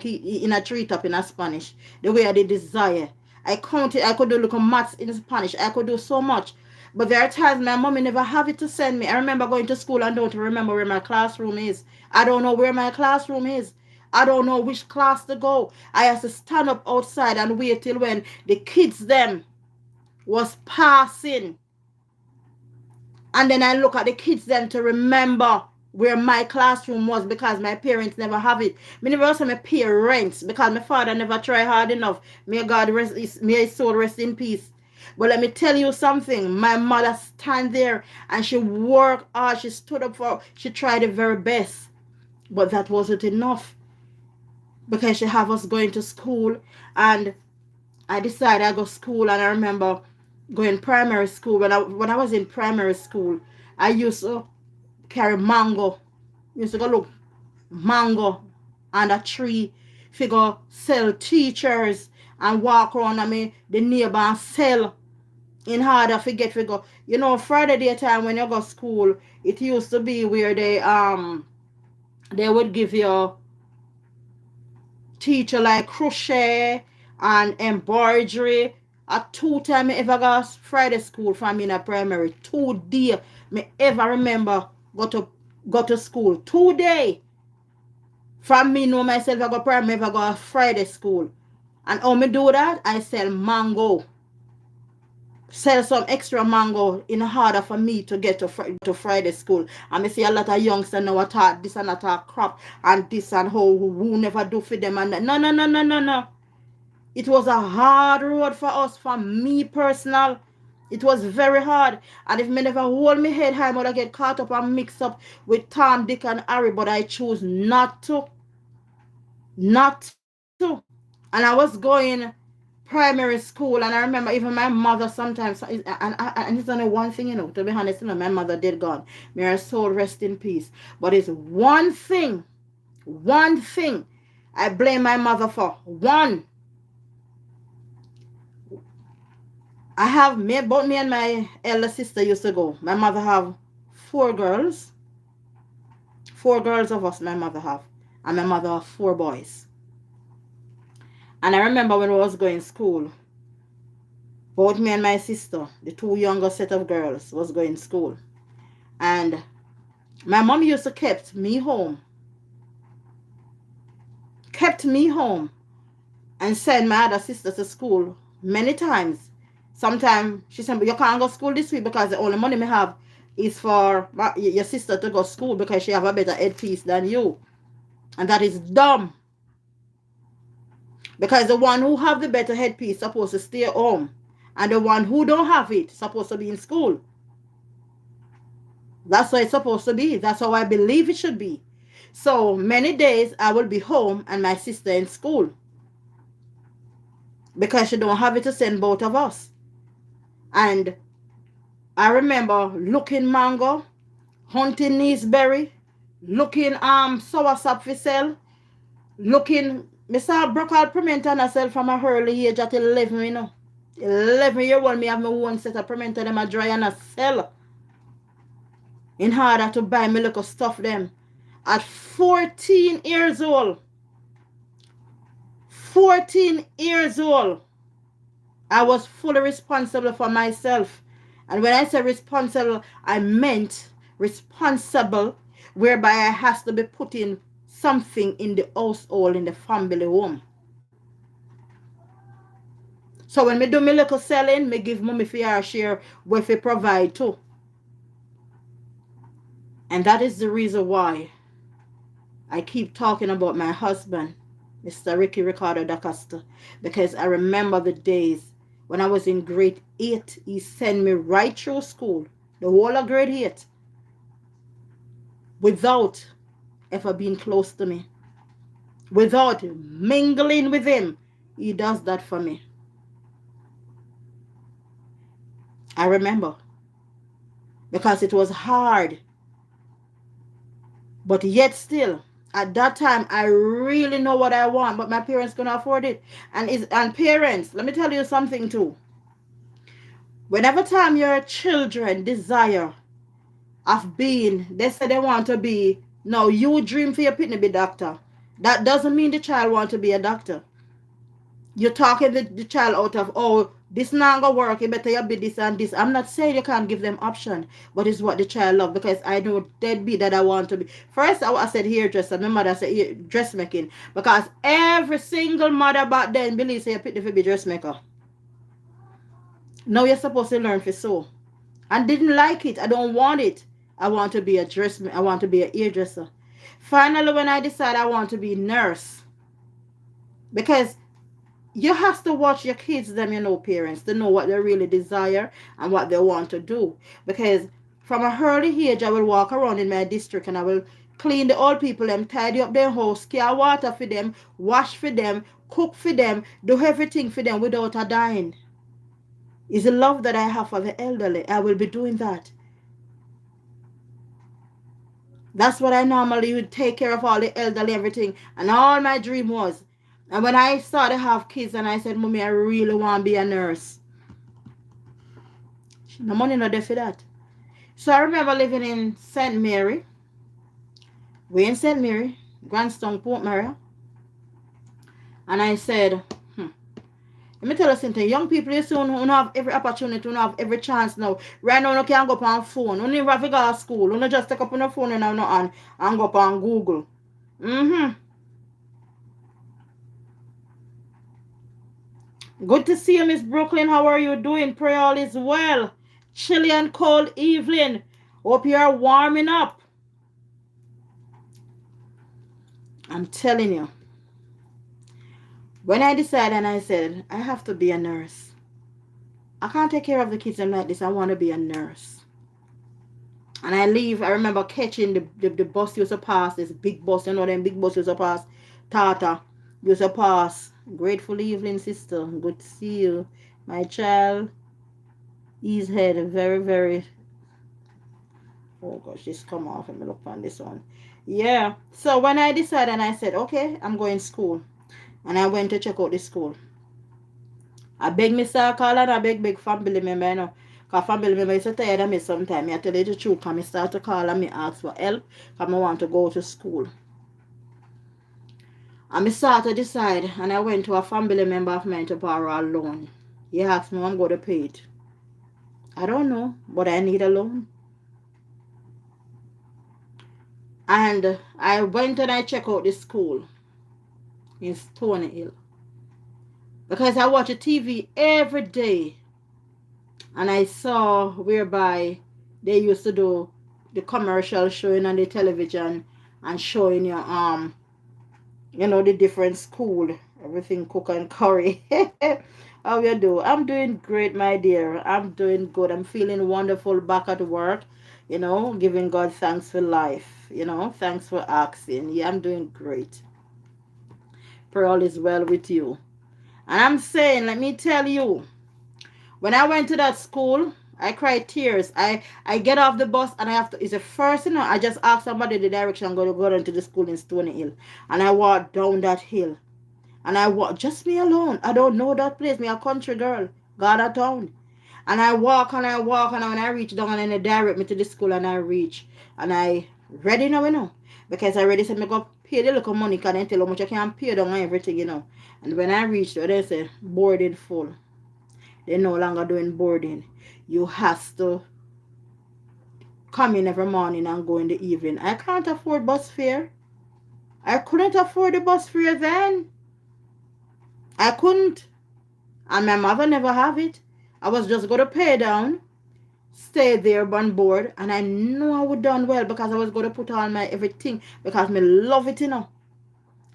a tree top in a Spanish. The way I did desire. I could do little maths in Spanish. I could do so much. But there are times my mommy never have it to send me. I remember going to school and don't remember where my classroom is. I don't know where my classroom is. I don't know which class to go. I have to stand up outside and wait till when the kids them was passing. And then I look at the kids then to remember where my classroom was because my parents never have it. Me never also my parents because my father never try hard enough. May God rest, may his soul rest in peace. But let me tell you something. My mother stand there and she worked hard. She stood up she tried the very best. But that wasn't enough. Because she have us going to school and I decided I go school and I remember going primary school. When I was in primary school, I used to carry mango. Used to go look mango on a tree. Figure sell teachers and walk around the neighbor and sell in order to get figure. Friday daytime when you go school, it used to be where they would give you teacher like crochet and embroidery. At 2 times I ever got Friday school from in a primary. 2 days me ever remember go to school. 2 days from me know myself I go primary, ever go Friday school. And how me do that? I sell mango. Sell some extra mango in order for me to get to Friday school. And I see a lot of youngsters now talk this and that crap and this and how who never do for them and that. No. It was a hard road for us, for me personal. It was very hard. And if me never hold me head high, I would get caught up and mixed up with Tom, Dick, and Harry. But I choose not to. Not to. And I was going primary school, and I remember even my mother sometimes, and it's only one thing, to be honest, my mother did gone. May her soul rest in peace. But it's one thing I blame my mother for. One. I have me, both me and my elder sister used to go. My mother have four girls. Four girls of us my mother have. And my mother have four boys. And I remember when I was going to school, both me and my sister, the two younger set of girls, was going to school. And my mom used to kept me home. Kept me home and send my other sister to school many times. Sometimes she said, you can't go to school this week because the only money me have is for your sister to go to school because she have a better headpiece than you. And that is dumb. Because the one who have the better headpiece supposed to stay home. And the one who don't have it supposed to be in school. That's what it's supposed to be. That's how I believe it should be. So many days I will be home and my sister in school. Because she don't have it to send both of us. And I remember looking mango, hunting neeseberry, looking soursop for sale, looking, me saw broccoli pimento and I sell from a early age at 11, 11-year-old, me have my own set of pimento, them a dry and a sell. In order to buy me little stuff them. At 14 years old, 14 years old, I was fully responsible for myself. And when I say responsible, I meant responsible whereby I has to be putting something in the household, in the family home. So when me do me little selling, me give mommy for her share where we provide too. And that is the reason why I keep talking about my husband, Mr. Ricky Ricardo da Costa, because I remember the days when I was in grade 8, he sent me right through school, the whole of grade 8, without ever being close to me, without mingling with him. He does that for me. I remember, because it was hard, but yet still, at that time, I really know what I want, but my parents couldn't afford it. And parents, let me tell you something too. Whenever time your children desire of being, they say they want to be, no, you dream for your pitney be doctor. That doesn't mean the child want to be a doctor. You're talking the child out of, oh, this not gonna work, you better you be this and this. I'm not saying you can't give them option, but it's what the child love, because I know dead be that I want to be. First, I said hairdresser, my mother said dressmaking, because every single mother back then believes you pick the be dressmaker. Now you're supposed to learn for sew. I didn't like it. I don't want it. I want to be a dressmaker. I want to be a hairdresser. Finally, when I decided I want to be a nurse, because you have to watch your kids, them, parents, to know what they really desire and what they want to do. Because from a early age, I will walk around in my district and I will clean the old people, them, tidy up their house, care water for them, wash for them, cook for them, do everything for them without a dime. It's the love that I have for the elderly. I will be doing that. That's what I normally would take care of, all the elderly, everything. And all my dream was. And when I started to have kids and I said, Mommy, I really want to be a nurse. No money not there for that. So I remember living in St. Mary. We're in St. Mary, Grandstone, Port Maria. And I said, let me tell you something. Young people, you soon don't have every opportunity, don't have every chance now. Right now, you can't go up on phone. You don't even have to go to school. You just take up on your phone and go up on Google. Good to see you, Miss Brooklyn. How are you doing? Pray all is well. Chilly and cold evening. Hope you are warming up. I'm telling you. When I decided and I said, I have to be a nurse. I can't take care of the kids and like this. I want to be a nurse. And I leave. I remember catching the bus used to pass, this big bus, you know, them big bus used to pass. Tata used to pass. Grateful evening, sister. Good to see you. My child, his head very, very. Oh gosh, this come off. Let me look on this one. Yeah. So when I decided and I said, okay, I'm going to school. And I went to check out the school. I beg Mr. Call and I beg family member, you know. Because family member is so tired of me sometimes. I tell you the truth. Because I start to call and me ask for help. Because I want to go to school. And I start to decide. And I went to a family member of mine to borrow a loan. He asked me, I'm going to pay it. I don't know. But I need a loan. And I went and I checked out the school in Stony Hill. Because I watch a TV every day. And I saw whereby they used to do the commercial showing on the television and showing you know, the different school, everything cook and curry. How you do? I'm doing great, my dear. I'm doing good. I'm feeling wonderful back at work, you know, giving God thanks for life, you know, thanks for asking. Yeah, I'm doing great. Pray all is well with you. And I'm saying, let me tell you, when I went to that school, I cried tears. I get off the bus and I have to. It's the first, you know. I just asked somebody the direction I'm going to go down to the school in Stony Hill, and I walked down that hill, and I walk just me alone. I don't know that place. Me a country girl, got a town, and I walk and I walk and when I reach down and then they direct me to the school and I reach and I ready now, you know, because I already said me go pay the little money. Can I tell how much I can pay down and everything, you know. And when I reach there, they say boarding full. They're no longer doing boarding. You have to come in every morning and go in the evening. I can't afford bus fare. I couldn't afford the bus fare then. I couldn't. And my mother never have it. I was just going to pay down, stay there on board, and I knew I would done well because I was going to put on my everything because me love it, you know.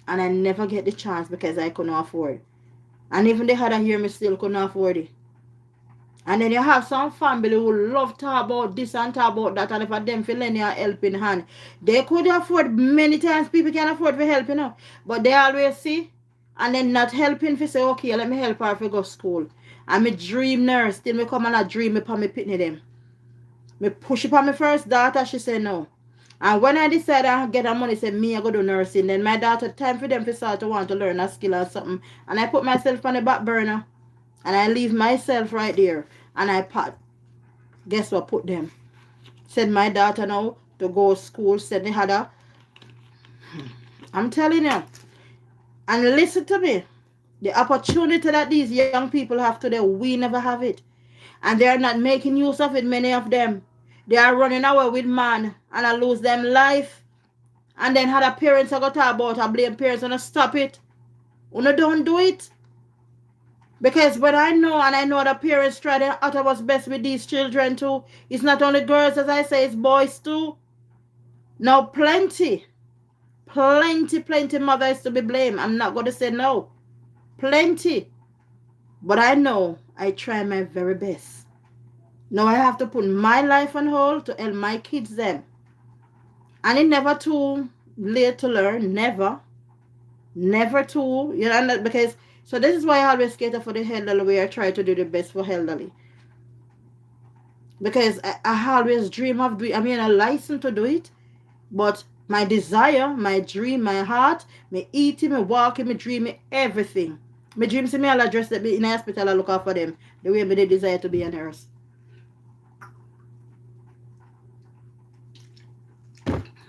And I never get the chance because I couldn't afford. And even they had a hear me still couldn't afford it. And then you have some family who love talk about this and talk about that, and if a them feel any helping hand, they could afford many times people can afford to help, you know. But they always see and then not helping for say, okay, let me help her if I go school. And me dream nurse, till me come and I dream me upon me pitney them. Me push it on my first daughter, she said no. And when I decided I get her money, say me I go do nursing. Then my daughter time for them to start to want to learn a skill or something. And I put myself on the back burner. And I leave myself right there. And I pat. Guess what? Put them. Said my daughter now to go to school. Said they had a. I'm telling you. And listen to me. The opportunity that these young people have today, we never have it. And they are not making use of it, many of them. They are running away with man and I lose them life. And then had a parents I got talk about, I blame parents and I stop it. Una don't do it. Because what I know, and I know the parents try their uttermost best with these children too. It's not only girls, as I say, it's boys too. Now, plenty mothers to be blamed. I'm not going to say no. Plenty. But I know I try my very best. Now I have to put my life on hold to help my kids them. And it's never too late to learn. Never. Never too. You know, because so this is why I always cater for the elderly where I try to do the best for elderly. Because I always dream of doing, I mean, a license to do it. But my desire, my dream, my heart, me eating, me walking, me dreaming, everything. My dreams see me all address that in the hospital, I look out for them. The way me they desire to be a nurse.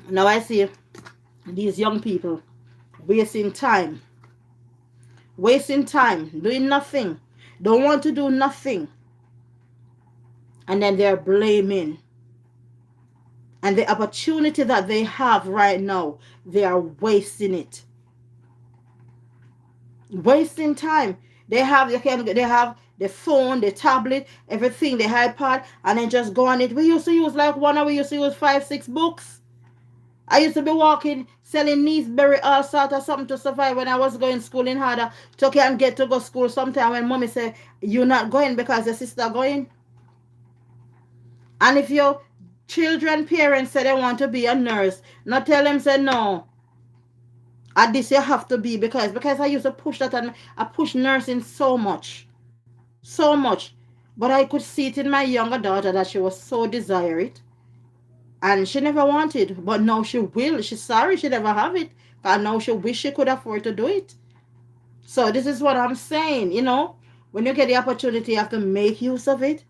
Now I see these young people wasting time, doing nothing, don't want to do nothing, and then they're blaming. And the opportunity that they have right now, they are wasting it, wasting time. They have the phone, the tablet, everything, the iPad, and then just go on it. We used to use like 1 hour, we used to use 5, 6 books. I used to be walking, selling berry, all sort of something to survive when I was going school in harder. To can get to go school sometime when mommy say, you're not going because your sister going. And if your children parents say they want to be a nurse, not tell them say no. At this you have to be because I used to push that and I push nursing so much. So much. But I could see it in my younger daughter that she was so desire it. And she never wanted. But now she will. She's sorry she never have it. And now she wish she could afford to do it. So this is what I'm saying, you know. When you get the opportunity, you have to make use of it.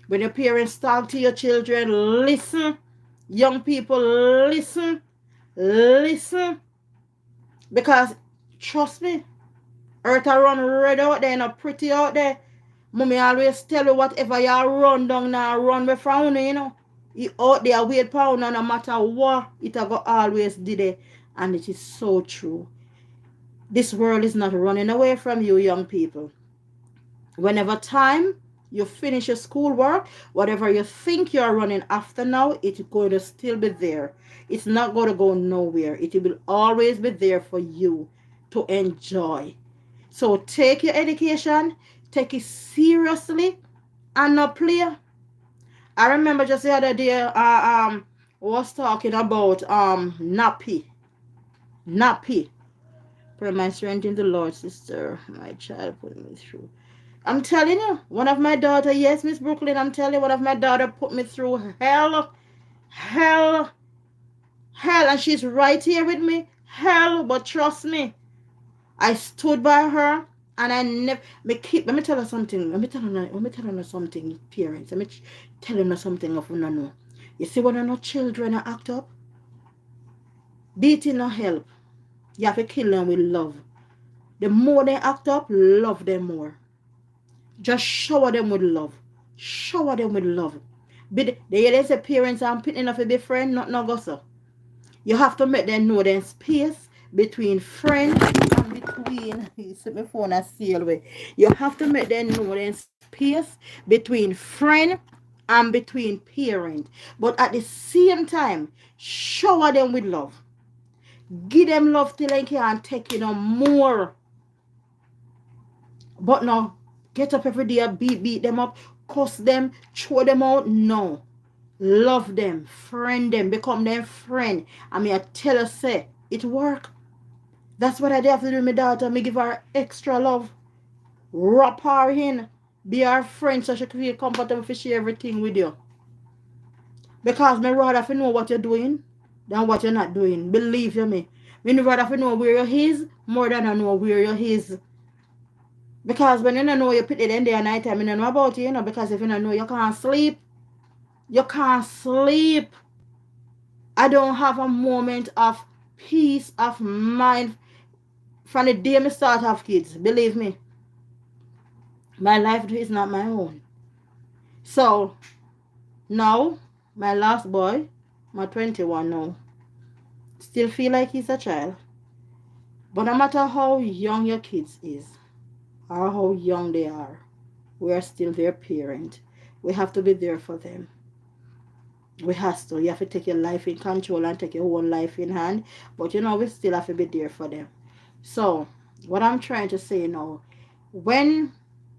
When your parents talk to your children, listen. Young people, listen. Listen. Because, trust me, earth a run red out there, not pretty out there. Mommy always tell you whatever you run down now, run away from you, you know. You out there wait for no matter what, it a go always did it. And it is so true. This world is not running away from you, young people. Whenever time you finish your schoolwork, whatever you think you're running after now, it's going to still be there. It's not going to go nowhere. It will always be there for you to enjoy. So take your education, take it seriously, and not play. I remember just the other day, was talking about nappy. Nappy. Pray my strength in the Lord, sister. My child put me through. I'm telling you, one of my daughter, yes, Miss Brooklyn, I'm telling you, one of my daughter put me through hell, hell, hell, and she's right here with me, hell, but trust me, I stood by her, and I never, let me tell her something, let me tell her something, parents, let me tell her something of no know. You see, when no children are act up, beating no help, you have to kill them with love. The more they act up, love them more. Just shower them with love. Shower them with love. They say parents are picking enough to be friend, not no gossip. You have to make them know there's space between friend and between you see my phone a seal way. You have to make them know there's space between friend and between parent. But at the same time, shower them with love. Give them love till they can't take more. But no, get up every day, beat them up, cuss them, throw them out. No. Love them, friend them, become their friend. I mean, I tell her, say, it work. That's what I do have to do with my daughter. Me give her extra love. Wrap her in. Be her friend so she can feel comfortable to share everything with you. Because me rather if you know what you're doing than what you're not doing. Believe you me. Me rather if you know where you're his more than I know where you're his. Because when you don't know you put it in there at night time, you don't know about you, because if you don't know, you can't sleep. You can't sleep. I don't have a moment of peace of mind from the day I start have kids. Believe me. My life is not my own. So, now, my last boy, my 21 now, still feel like he's a child. But no matter how young your kids is, or how young they are, we are still their parent. We have to be there for them. We have to. You have to take your life in control and take your whole life in hand. But we still have to be there for them. So, what I'm trying to say now, when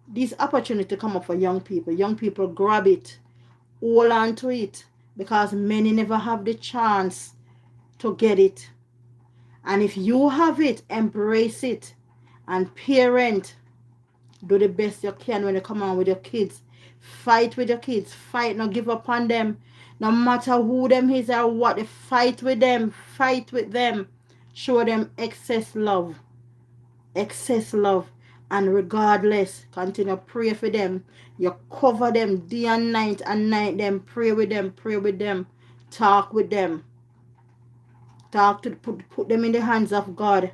this opportunity come up for young people grab it, hold on to it, because many never have the chance to get it. And if you have it, embrace it. And parent, do the best you can when you come on with your kids. Fight with your kids. Fight, not give up on them. No matter who them is or what, fight with them. Fight with them. Show them excess love. Excess love. And regardless, continue pray for them. You cover them day and night them. Pray with them. Pray with them. Talk with them. Talk to put them in the hands of God.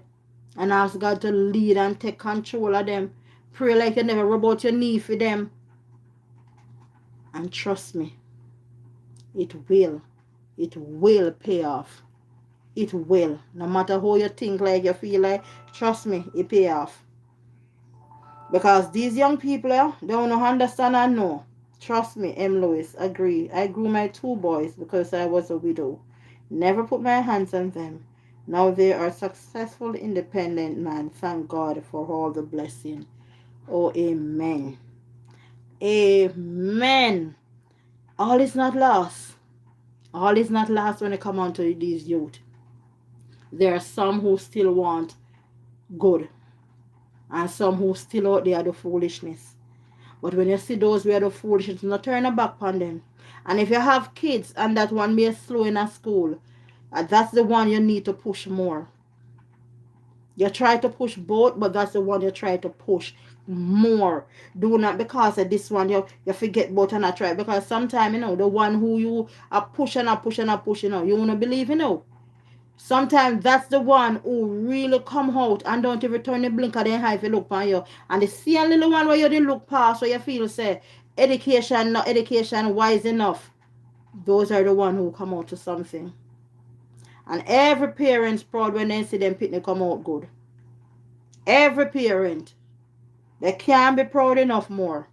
And ask God to lead and take control of them. Pray like you never rub out your knee for them. And trust me, it will pay off. It will. No matter how you think like you feel like, trust me, it pay off. Because these young people don't understand and know. Trust me, M. Lewis, agree. I grew my 2 boys because I was a widow. Never put my hands on them. Now they are successful, independent man. Thank God for all the blessing. Oh, amen. Amen. All is not lost. All is not lost when it come on to these youth. There are some who still want good, and some who still out there the foolishness. But when you see those where the foolishness, not turn a back on them. And if you have kids and that one may slow in a school, that's the one you need to push more. You try to push both, but that's the one you try to push more. Do not because of this one you forget both and not try. Because sometimes, the one who you are pushing and pushing and pushing, you wanna believe, sometimes that's the one who really come out and don't even turn the blink of their eye if you look on you. And the same little one where you didn't look past, where you feel say education, not education wise enough. Those are the one who come out to something. And every parent's proud when they see them pitney come out good. Every parent. They can't be proud enough more.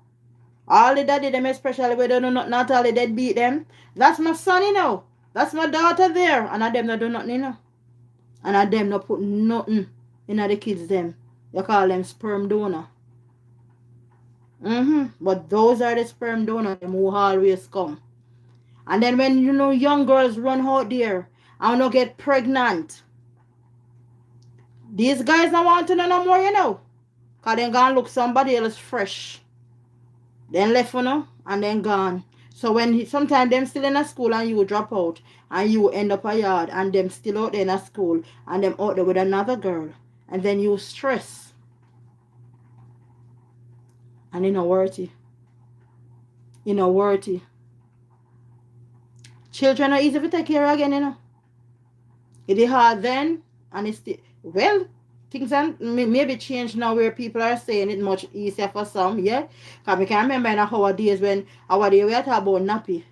All the daddy them, especially where they do not all the dead beat them. That's my son, That's my daughter there. And I them not do nothing, And I them not put nothing in the kids them. You call them sperm donor. But those are the sperm donor them who always come. And then when young girls run out there and not get pregnant, these guys don't want to know no more, Cause they gonna look somebody else fresh. Then left, and then gone. So when sometimes them still in a school and you drop out and you end up a yard and them still out there in a school and them out there with another girl and then you stress and you know worthy. Worthy. Children are easy to take care of again, It is hard then and it's still well things are maybe change now where people are saying it much easier for some, yeah. Because I can remember in our days when our day we are talking about nappy.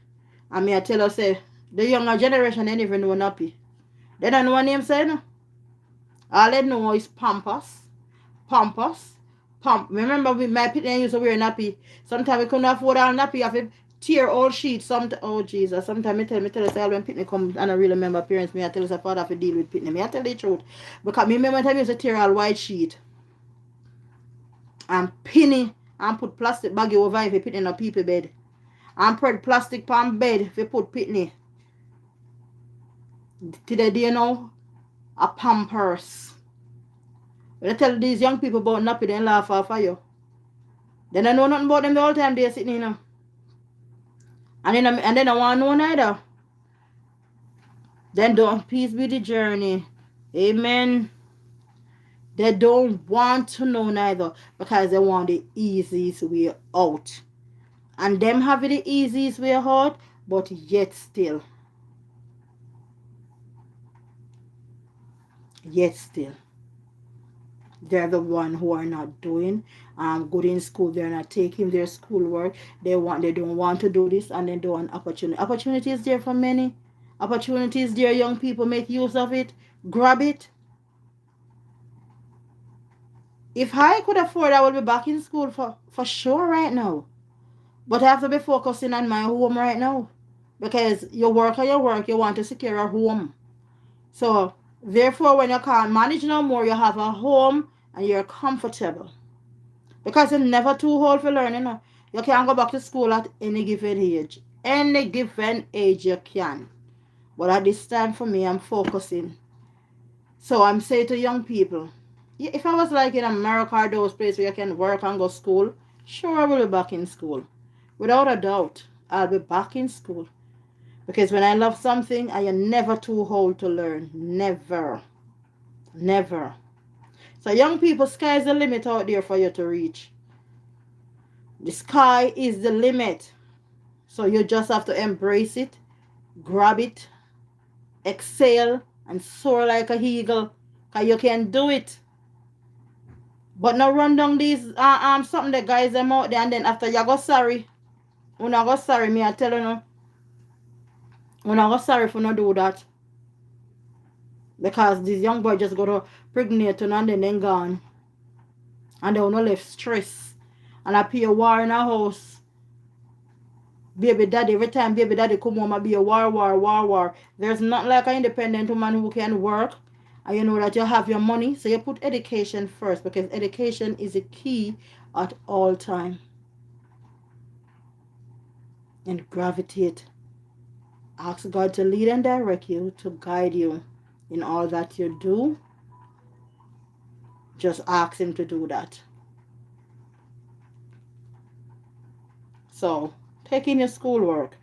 And me I tell us say the younger generation they never know nappy. They don't know what name say no. All they know is pampers. Pampers. Remember my pitney used to wear nappy. Sometimes we couldn't afford all nappy. You have to tear all sheets. Oh Jesus. Sometimes me tell us when pitney come and I really remember parents me I tell us a father have to deal with pitney. Me I tell the truth. Because me remember time I used to tear all white sheet and pinny and put plastic baggy over if you put in a people bed. And put plastic pan bed if you put pitney. Today do you know? A pampers. When I tell these young people about nappy, they laugh off of you. They don't know nothing about them the whole time they're sitting, And then I want to know neither. Then don't peace be the journey. Amen. They don't want to know neither because they want the easiest way out. And them having the easiest way out, but yet still. They're the one who are not doing good in school. They're not taking their schoolwork. They don't want to do this, and they don't want opportunity. Opportunity is there for many. Opportunity is there. Young people make use of it. Grab it. If I could afford, I would be back in school for sure right now. But I have to be focusing on my home right now. Because you work on your work, you want to secure a home. So, therefore, when you can't manage no more, you have a home and you're comfortable. Because you're never too old for learning. You can go back to school at any given age. Any given age you can. But at this time for me, I'm focusing. So I'm saying to young people, if I was like in America or those places where you can work and go to school, sure I will be back in school. Without a doubt, I'll be back in school. Because when I love something, I am never too old to learn. Never. Never. So young people, sky is the limit out there for you to reach. The sky is the limit. So you just have to embrace it, grab it, exhale, and soar like a eagle. Because you can do it. But now run down these something the guys them out there and then after you go sorry. You not go sorry, me I tell you no. You not go sorry for not do that. Because this young boy just got to pregnant and then gone. And they will not left stress. And I pay a war in a house. Baby daddy, every time baby daddy come home, I be a war. There's not like an independent woman who can work and you know that you have your money. So you put education first because education is a key at all time. And gravitate. Ask God to lead and direct you, to guide you in all that you do. Just ask him to do that. So, take in your schoolwork.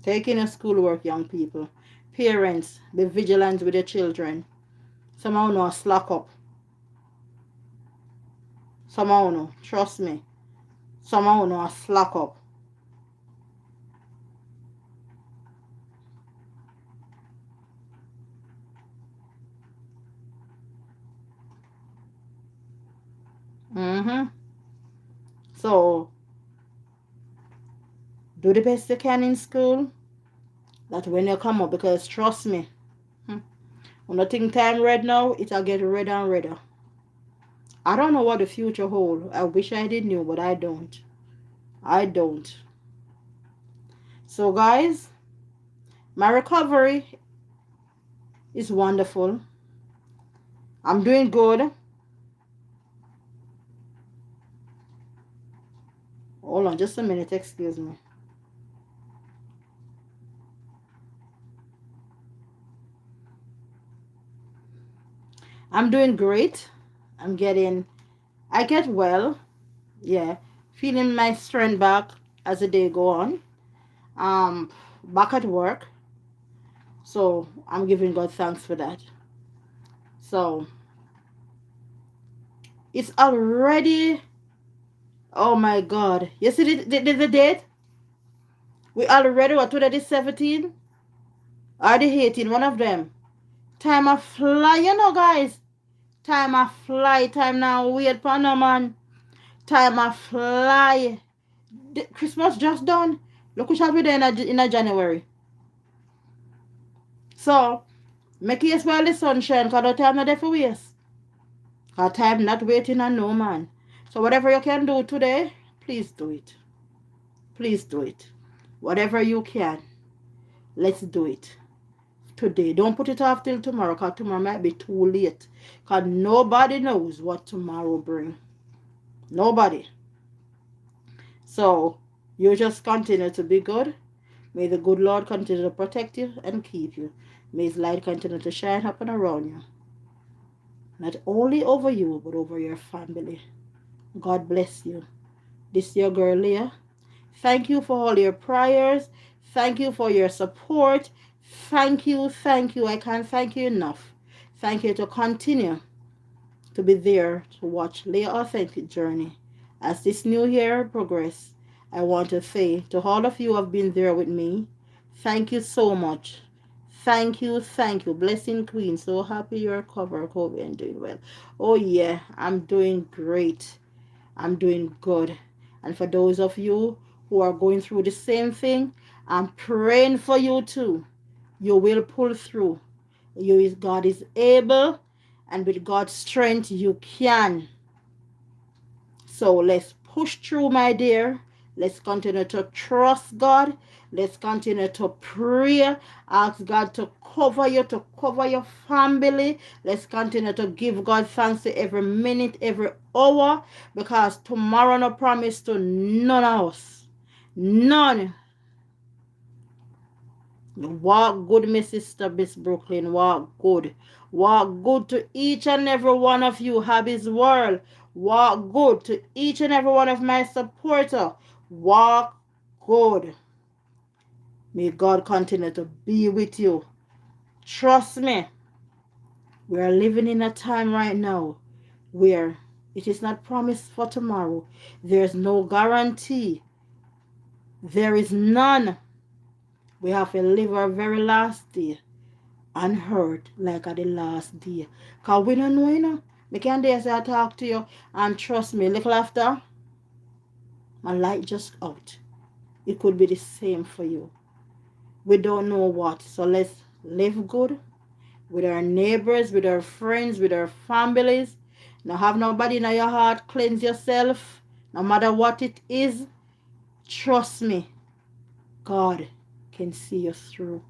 Take in your schoolwork, young people. Parents, be vigilant with your children. Somehow no slack up. Somehow no, trust me. Somehow no slack up. Mm-hmm. So, do the best you can in school. That when you come up, because trust me, when I think time red now, it'll get redder and redder. I don't know what the future holds. I wish I did know, but I don't. I don't. So guys, my recovery is wonderful. I'm doing good. Hold on just a minute, excuse me. I'm doing great. I get well. Yeah. Feeling my strength back as the day go on. Back at work. So I'm giving God thanks for that. So it's already, oh my God. You see the date? We already, what, today is 17? Or the 18, one of them. Time a fly, you know, guys. Time a fly. Time now wait for no man. Time a fly. Christmas just done. Look, we shall be there in a January. So, make it while the sunshine, because the time not there for waste. Because time not waiting on no man. So, whatever you can do today, please do it. Please do it. Whatever you can, let's do it today. Don't put it off till tomorrow, because tomorrow might be too late. Because nobody knows what tomorrow brings. Nobody. So, you just continue to be good. May the good Lord continue to protect you and keep you. May his light continue to shine up and around you. Not only over you, but over your family. God bless you. This is your girl, Leah. Thank you for all your prayers. Thank you for your support. Thank you. I can't thank you enough. Thank you to continue to be there to watch Leah Authentic Journey. As this new year progresses, I want to say to all of you who have been there with me, thank you so much. Thank you. Blessing Queen. So happy you're covered, COVID, and doing well. Oh yeah, I'm doing great. I'm doing good. And for those of you who are going through the same thing, I'm praying for you too. You will pull through. God is able, and with God's strength, you can. So let's push through, my dear. Let's continue to trust God. Let's continue to pray. Ask God to cover you, to cover your family. Let's continue to give God thanks to every minute, every hour, because tomorrow no promise to none of us. None. Walk good, my sister, Miss Brooklyn. Walk good. Walk good to each and every one of you, Hobby's World. Walk good to each and every one of my supporter. Walk good. May God continue to be with you. Trust me. We are living in a time right now where it is not promised for tomorrow. There's no guarantee. There is none. We have to live our very last day unhurt like at the last day. Because we don't know, you know. Me can dare say I talk to you and trust me, little after, my light just out. It could be the same for you. We don't know what. So let's live good with our neighbors, with our friends, with our families. Now have nobody in your heart. Cleanse yourself. No matter what it is. Trust me, God can see you through.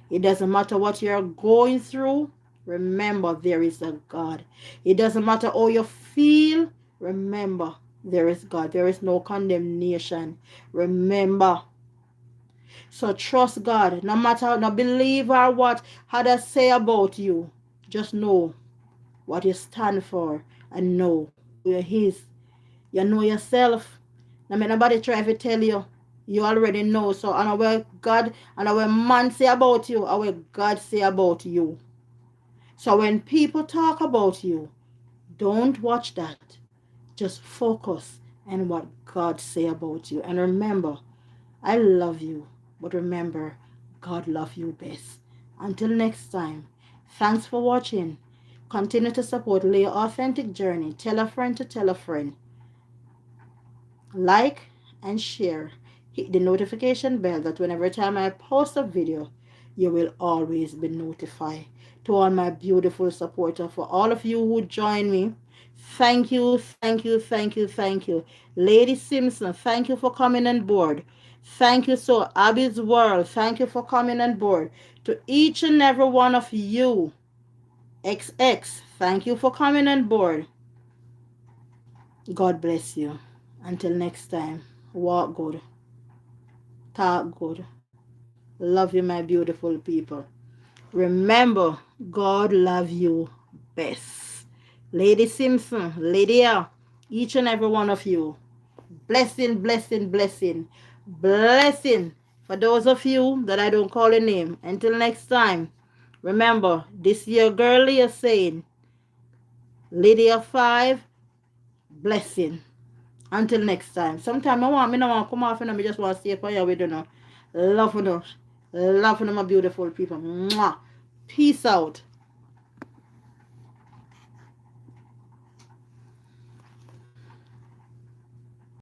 It doesn't matter what you're going through. Remember, there is a God. It doesn't matter how you feel. Remember, there is God. There is no condemnation. Remember. So trust God. No matter, no believe or what others say about you. Just know what you stand for and know who you is. You know yourself. No matter nobody try to tell you. You already know. So I know what God and what man say about you, and what God say about you. So when people talk about you, don't watch that. Just focus on what God say about you. And remember, I love you. But remember, God love you best. Until next time, thanks for watching. Continue to support Leah Authentic Journey. Tell a friend to tell a friend. Like and share. Hit the notification bell that whenever time I post a video, you will always be notified. To all my beautiful supporters, for all of you who join me, thank you, thank you, thank you, thank you. Lady Simpson, thank you for coming on board. Thank you so. Abby's World, thank you for coming on board. To each and every one of you, XX, thank you for coming on board. God bless you. Until next time, walk good, talk good. Love you, my beautiful people. Remember, God love you best. Lady Simpson, Lady L, each and every one of you. Blessing, blessing, blessing, blessing. For those of you that I don't call a name, until next time, remember, this year girlie is saying, Lydia 5, blessing. Until next time. Sometimes I don't want to come off and I just want to stay for you with you know. Love you. Love you, my beautiful people. Mwah. Peace out.